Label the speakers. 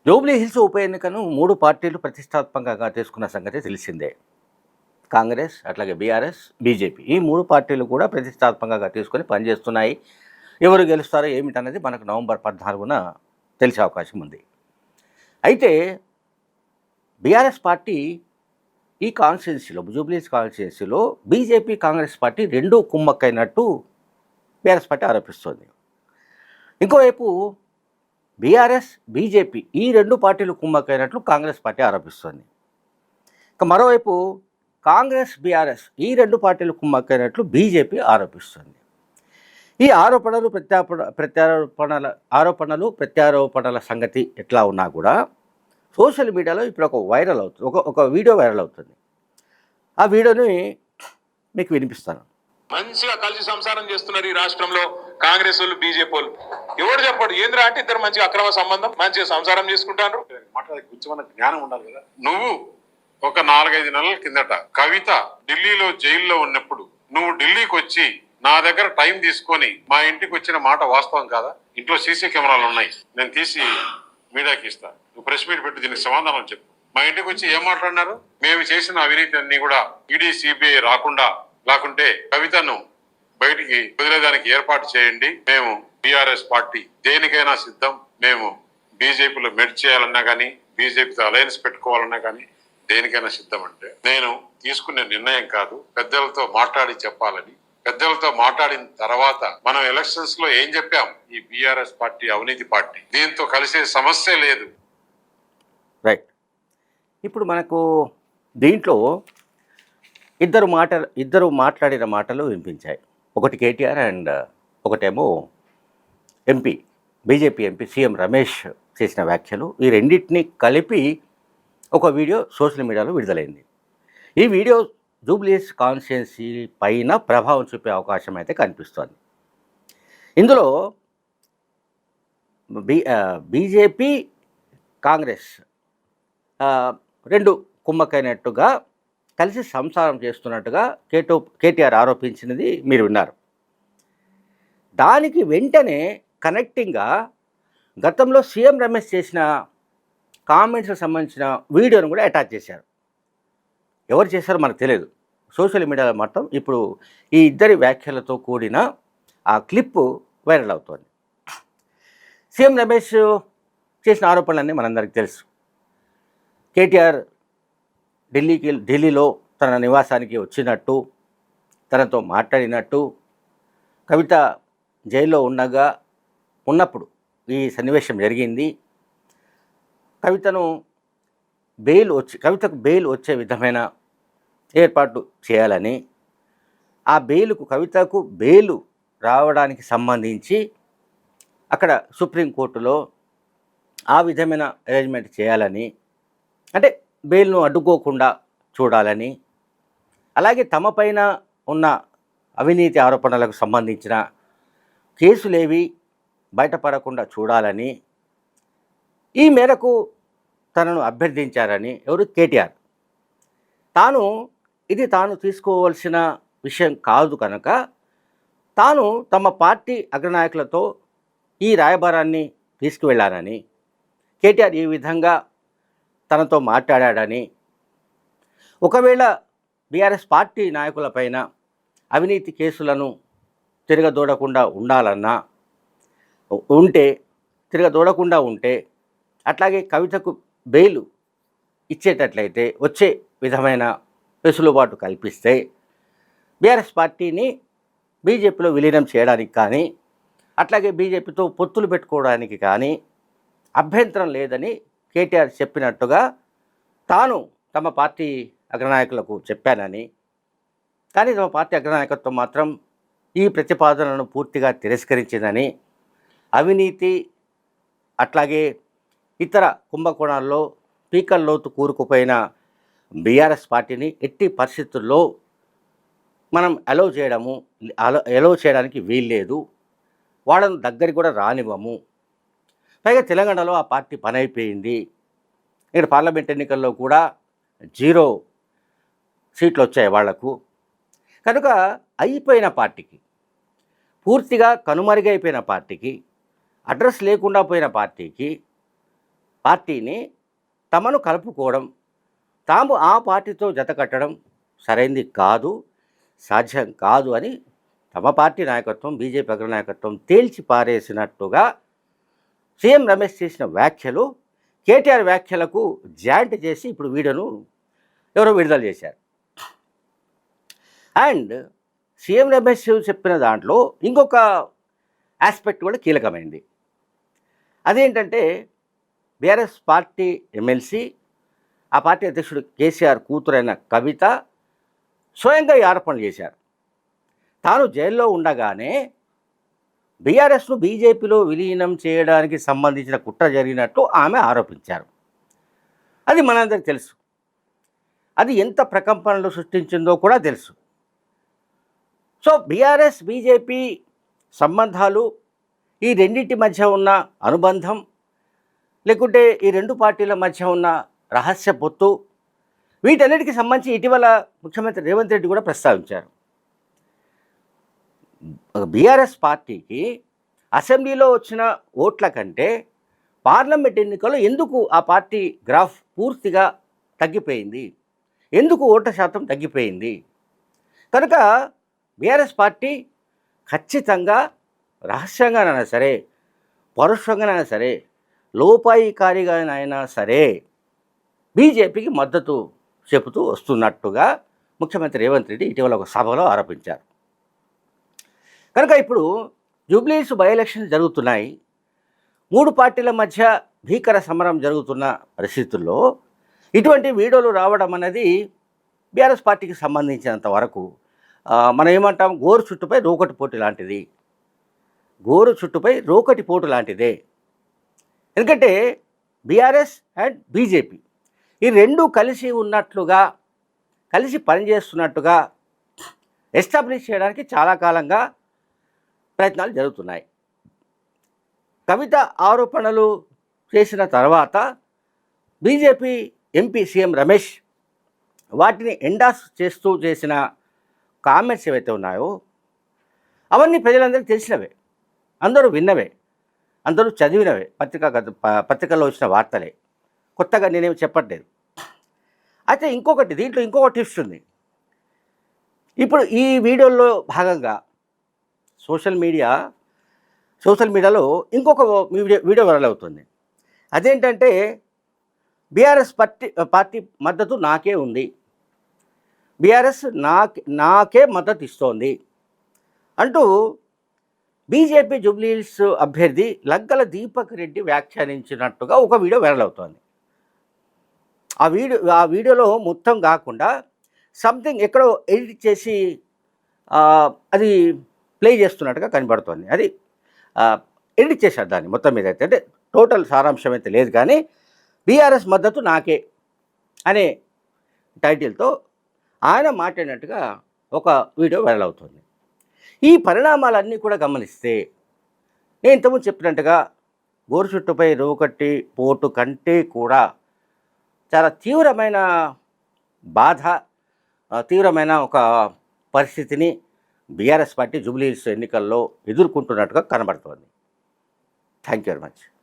Speaker 1: Jubilee hills ఉప ఎన్నికను 3 పార్టీలు ప్రతిష్టాత్మకంగా తీసుకున్న సంగతి తెలిసిందే. కాంగ్రెస్, అట్లాగే బీఆర్ఎస్, బీజేపీ ఈ 3 పార్టీలు కూడా ప్రతిష్టాత్మకంగా తీసుకొని పనిచేస్తున్నాయి. ఎవరు గెలుస్తారో ఏమిటనేది మనకు నవంబర్ 14న తెలిసే అవకాశం ఉంది. అయితే బీఆర్ఎస్ పార్టీ ఈ కాన్స్టిట్యున్సీలో, జూబ్లీ హిల్స్ కాన్స్టిట్యున్సీలో బీజేపీ, కాంగ్రెస్ పార్టీ రెండూ కుమ్మక్కైనట్టు బీఆర్ఎస్ పార్టీ ఆరోపిస్తోంది. ఇంకోవైపు బీఆర్ఎస్, బీజేపీ ఈ 2 పార్టీలు కుమ్మక్కైనట్లు కాంగ్రెస్ పార్టీ ఆరోపిస్తోంది. ఇక మరోవైపు కాంగ్రెస్, బీఆర్ఎస్ ఈ 2 పార్టీలు కుమ్మక్కైనట్లు బీజేపీ ఆరోపిస్తుంది. ఈ ప్రత్యారోపణల సంగతి ఎట్లా ఉన్నా కూడా సోషల్ మీడియాలో ఇప్పుడు ఒక వీడియో వైరల్ అవుతుంది. ఆ వీడియోని మీకు వినిపిస్తాను.
Speaker 2: మంచిగా కలిసి సంసారం చేస్తున్నారు ఈ రాష్ట్రంలో కాంగ్రెస్ వాళ్ళు, బీజేపీ వాళ్ళు. ఎవరు చెప్పాడు ఏంద్రా అంటే ఇద్దరు మంచిగా అక్రమ సంబంధం, మంచిగా సంసారం చేసుకుంటారు.
Speaker 3: జ్ఞానం ఉండాలి కదా. నువ్వు ఒక 4-5 నెలల కిందట కవిత ఢిల్లీలో జైల్లో ఉన్నప్పుడు నువ్వు ఢిల్లీకి వచ్చి నా దగ్గర టైం తీసుకొని మా ఇంటికి వచ్చిన మాట వాస్తవం కాదా? ఇంట్లో సీసీ కెమెరాలు ఉన్నాయి, నేను తీసి మీడియాకి ఇస్తా, నువ్వు ప్రెస్ మీట్ పెట్టి దీనికి సమాధానం చెప్పు. మా ఇంటికి వచ్చి ఏం మాట్లాడినారు? మేము చేసిన అవినీతి అన్ని కూడా ఈడీ, సిబిఐ లేకుంటే కవితను బయటికి వదిలేదానికి ఏర్పాటు చేయండి. మేము బీఆర్ఎస్ పార్టీ దేనికైనా సిద్ధం. మేము బీజేపీలో మెర్జ్ చేయాలన్నా కానీ, బీజేపీతో అలయన్స్ పెట్టుకోవాలన్నా కానీ దేనికైనా సిద్ధం. అంటే నేను తీసుకునే నిర్ణయం కాదు, పెద్దలతో మాట్లాడి చెప్పాలని. పెద్దలతో మాట్లాడిన తర్వాత మనం ఎలక్షన్స్ లో ఏం చెప్పాం? ఈ బీఆర్ఎస్ పార్టీ అవినీతి పార్టీ, దీంతో కలిసే సమస్య లేదు.
Speaker 1: రైట్. ఇప్పుడు మనకు దీంట్లో ఇద్దరు మాట్లాడిన మాటలు వినిపించాయి. ఒకటి కేటీఆర్ అండ్ ఒకటేమో MP, BJP MP CM Ramesh చేసిన వ్యాఖ్యలు. ఈ రెండింటినీ కలిపి ఒక వీడియో సోషల్ మీడియాలో విడుదలైంది. ఈ వీడియో జూబ్లీ హిల్స్ కాన్స్టిట్యున్సీ పైన ప్రభావం చూపే అవకాశం అయితే కనిపిస్తోంది. ఇందులో బీజేపీ, కాంగ్రెస్ రెండు కుమ్మక్కైనట్టుగా కలిసి సంసారం చేస్తున్నట్టుగా కేటీఆర్ ఆరోపించినది మీరు విన్నారు. దానికి వెంటనే కనెక్టింగ్గా గతంలో సీఎం రమేష్ చేసిన కామెంట్స్కి సంబంధించిన వీడియోను కూడా అటాచ్ చేశారు. ఎవరు చేశారో మనకు తెలియదు. సోషల్ మీడియాలో మొత్తం ఇప్పుడు ఈ ఇద్దరి వ్యాఖ్యలతో కూడిన ఆ క్లిప్పు వైరల్ అవుతోంది. సీఎం రమేష్ చేసిన ఆరోపణలన్నీ మనందరికీ తెలుసు. కేటీఆర్ ఢిల్లీలో తన నివాసానికి వచ్చినట్టు, తనతో మాట్లాడినట్టు, కవిత జైల్లో ఉన్నప్పుడు ఈ సన్నివేశం జరిగింది. కవితకు బెయిల్ వచ్చే విధమైన ఏర్పాటు చేయాలని, కవితకు బెయిల్ రావడానికి సంబంధించి అక్కడ సుప్రీంకోర్టులో ఆ విధమైన అరేంజ్మెంట్ చేయాలని, అంటే బెయిల్ను అడ్డుకోకుండా చూడాలని, అలాగే తమ పైన ఉన్న అవినీతి ఆరోపణలకు సంబంధించిన కేసులేవి బయటపడకుండా చూడాలని, ఈ మేరకు తనను అభ్యర్థించారని కేటీఆర్. ఇది తాను తీసుకోవాల్సిన విషయం కాదు కనుక తాను తమ పార్టీ అగ్రనాయకులతో ఈ రాయబారాన్ని తీసుకువెళ్ళానని, కేటీఆర్ ఈ విధంగా తనతో మాట్లాడాడని, ఒకవేళ బీఆర్ఎస్ పార్టీ నాయకులపైన అవినీతి కేసులను తిరగదోడకుండా ఉంటే, అట్లాగే కవితకు బెయిల్ ఇచ్చేటట్లయితే, వచ్చే విధమైన వెసులుబాటు కల్పిస్తే బీఆర్ఎస్ పార్టీని బీజేపీలో విలీనం చేయడానికి కానీ, అట్లాగే బీజేపీతో పొత్తులు పెట్టుకోవడానికి కానీ అభ్యంతరం లేదని కేటీఆర్ చెప్పినట్టుగా తాను తమ పార్టీ అగ్రనాయకులకు చెప్పానని, కానీ తమ పార్టీ అగ్రనాయకత్వం మాత్రం ఈ ప్రతిపాదనను పూర్తిగా తిరస్కరించిందని, అవినీతి అట్లాగే ఇతర కుంభకోణాల్లో పీకల్లోతు కూరుకుపోయిన బీఆర్ఎస్ పార్టీని ఎట్టి పరిస్థితుల్లో మనం అలో చేయడానికి వీల్లేదు, వాళ్ళను దగ్గరికి కూడా రానివ్వము. పైగా తెలంగాణలో ఆ పార్టీ పని అయిపోయింది. ఇక్కడ పార్లమెంట్ ఎన్నికల్లో కూడా 0 సీట్లు వచ్చాయి వాళ్లకు. కనుక అయిపోయిన పార్టీకి, పూర్తిగా కనుమరుగైపోయిన పార్టీకి, అడ్రస్ లేకుండా పోయిన పార్టీకి పార్టీని తమను కలుపుకోవడం, తాము ఆ పార్టీతో జత కట్టడం సరైంది కాదు, సాధ్యం కాదు అని తమ పార్టీ నాయకత్వం, బీజేపీ అగ్రనాయకత్వం తేల్చి పారేసినట్టుగా సీఎం రమేష్ చేసిన వ్యాఖ్యలు కేటీఆర్ వ్యాఖ్యలకు జాయింట్ చేసి ఇప్పుడు వీడియోను ఎవరో విడుదల చేశారు. అండ్ సీఎం రమేష్ చెప్పిన దాంట్లో ఇంకొక ఆస్పెక్ట్ కూడా కీలకమైంది. అదేంటంటే బీఆర్ఎస్ పార్టీ ఎమ్మెల్సీ, ఆ పార్టీ అధ్యక్షుడు కేసీఆర్ కూతురైన కవిత స్వయంగా ఈ ఆరోపణలు చేశారు. తాను జైల్లో ఉండగానే బీఆర్ఎస్ను బీజేపీలో విలీనం చేయడానికి సంబంధించిన కుట్ర జరిగినట్టు ఆమె ఆరోపించారు. అది మనందరికీ తెలుసు. అది ఎంత ప్రకంపనలు సృష్టించిందో కూడా తెలుసు. సో బీఆర్ఎస్ బీజేపీ సంబంధాలు, ఈ రెండింటి మధ్య ఉన్న అనుబంధం, లేకుంటే ఈ రెండు పార్టీల మధ్య ఉన్న రహస్య పొత్తు, వీటన్నిటికీ సంబంధించి ఇటీవల ముఖ్యమంత్రి రేవంత్ రెడ్డి కూడా ప్రస్తావించారు. బీఆర్ఎస్ పార్టీకి అసెంబ్లీలో వచ్చిన ఓట్ల కంటే పార్లమెంట్ ఎన్నికల్లో ఎందుకు ఆ పార్టీ గ్రాఫ్ పూర్తిగా తగ్గిపోయింది, ఎందుకు ఓట్ల శాతం తగ్గిపోయింది, కనుక బీఆర్ఎస్ పార్టీ ఖచ్చితంగా రహస్యంగానైనా సరే, పరోక్షంగానైనా సరే, లోపాయికారిగానైనా సరే బీజేపీకి మద్దతు చెబుతూ వస్తున్నట్టుగా ముఖ్యమంత్రి రేవంత్ రెడ్డి ఇటీవల ఒక సభలో ఆరోపించారు. కనుక ఇప్పుడు జూబ్లీహిల్స్ బై ఎలక్షన్స్ జరుగుతున్నాయి. మూడు పార్టీల మధ్య భీకర సమరం జరుగుతున్న పరిస్థితుల్లో ఇటువంటి వీడియోలు రావడం అనేది బీఆర్ఎస్ పార్టీకి సంబంధించినంత వరకు మనం ఏమంటాం, గోరు చుట్టుపై రోకటి పోటు లాంటిది, గోరు చుట్టుపై రోకటి పోటు లాంటిదే. ఎందుకంటే బీఆర్ఎస్ అండ్ బీజేపీ ఈ రెండు కలిసి ఉన్నట్లుగా, కలిసి పనిచేస్తున్నట్టుగా ఎస్టాబ్లిష్ చేయడానికి చాలా కాలంగా ప్రయత్నాలు జరుగుతున్నాయి. కవిత ఆరోపణలు చేసిన తర్వాత బీజేపీ ఎంపీ సీఎం రమేష్ వాటిని ఎండాస్ చేస్తూ చేసిన కామెంట్స్ ఏవైతే ఉన్నాయో అవన్నీ ప్రజలందరికీ తెలిసినవే, అందరూ విన్నవే, అందరూ చదివినవే, పత్రికల్లో వచ్చిన వార్తలే, కొత్తగా నేనేమి చెప్పట్లేదు. అయితే దీంట్లో ఇంకొక టిప్స్ ఉంది. ఇప్పుడు ఈ వీడియోలో భాగంగా సోషల్ మీడియాలో ఇంకొక వీడియో వైరల్ అవుతుంది. అదేంటంటే బీఆర్ఎస్ పార్టీ మద్దతు నాకే ఉంది, బీఆర్ఎస్ నాకే మద్దతు ఇస్తోంది అంటూ బీజేపీ జూబ్లీహిల్స్ అభ్యర్థి లగ్గల దీపక్ రెడ్డి వ్యాఖ్యానించినట్టుగా ఒక వీడియో వైరల్ అవుతోంది. ఆ వీడియోలో మొత్తం కాకుండా సంథింగ్ ఎక్కడో ఎడిట్ చేసి అది ప్లే చేస్తున్నట్టుగా కనబడుతోంది. అది ఎడిట్ చేశారు దాన్ని మొత్తం మీద అయితే. అంటే టోటల్ సారాంశం అయితే లేదు, కానీ బీఆర్ఎస్ మద్దతు నాకే అనే టైటిల్తో ఆయన మాట్లాడినట్టుగా ఒక వీడియో వైరల్ అవుతుంది. ఈ పరిణామాలన్నీ కూడా గమనిస్తే నేను ఇంతకుముందు చెప్పినట్టుగా గోరు చుట్టుపై రోకట్టి పోటు కంటే కూడా చాలా తీవ్రమైన బాధ, తీవ్రమైన ఒక పరిస్థితిని బీఆర్ఎస్ పార్టీ జూబ్లీహిల్స్ ఎన్నికల్లో ఎదుర్కొంటున్నట్టుగా కనబడుతోంది. Thank you very much.